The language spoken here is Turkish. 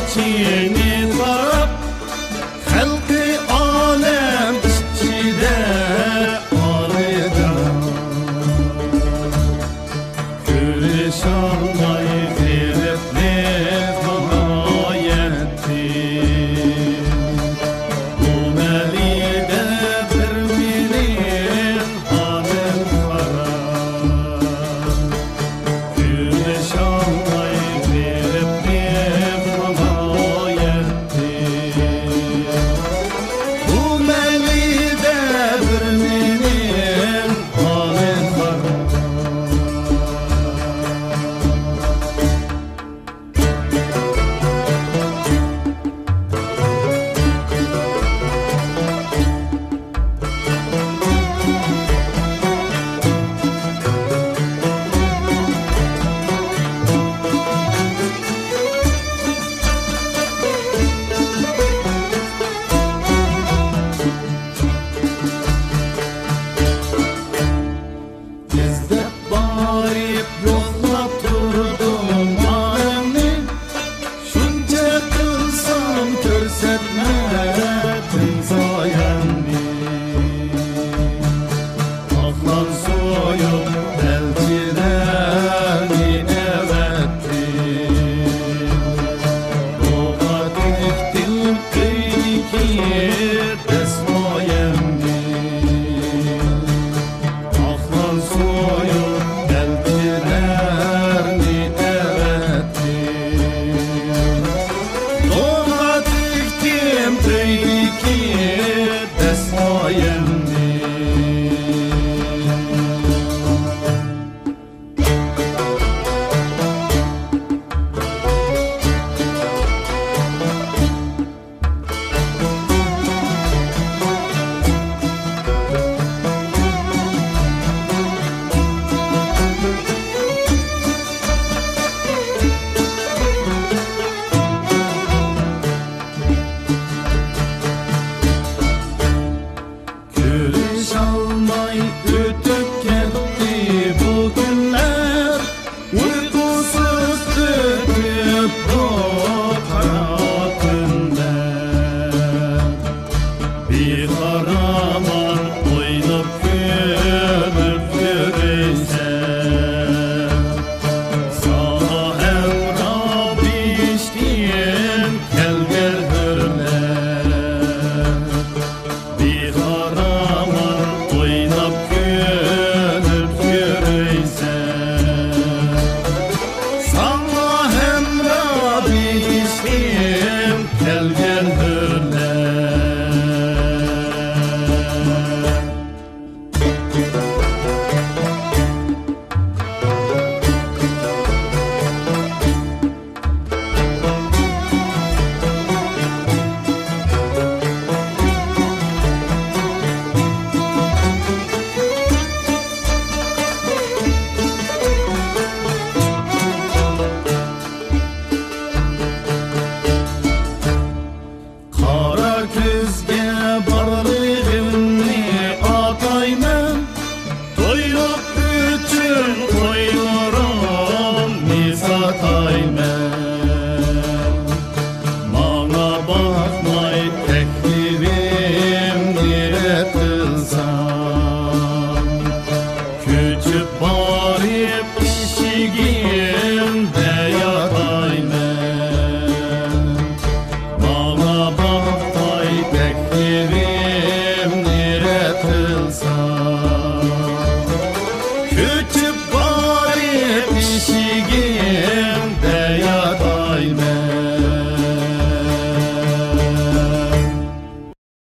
içini tarap halkı alem içinde arıda Gülşanay ziretli bana yetti Bu melide bir minin halim kara Gülşanay ziretli bana yetti Bu melide bir minin halim kara İzzet bağırıp yoklap durdum alemi Şunca kılsam körsetmedin sayemni Aklan soyup elçilerin evettin Doğa diktim kıyki desmayemni Aklan soyup elçilerini evettin Doğa diktim kıyki desmayemni Gülşanay ötüp gitti bu günler Uykusuz döküp bu kara günler Bir kahraman oynayıp gülüp yürüyse Sana emrah biçtim gel gel hürmet Bir kahraman oynap gülüp yürüyse Sana hemra bilişim gel gel hürmet Kara küzge barlığımni ataymen Doyup bütün koyurum nisataymen Bana bakmay teklirim nire kılsam Küçük barip işigimde yataymen Bana baktay teklirim nire kılsam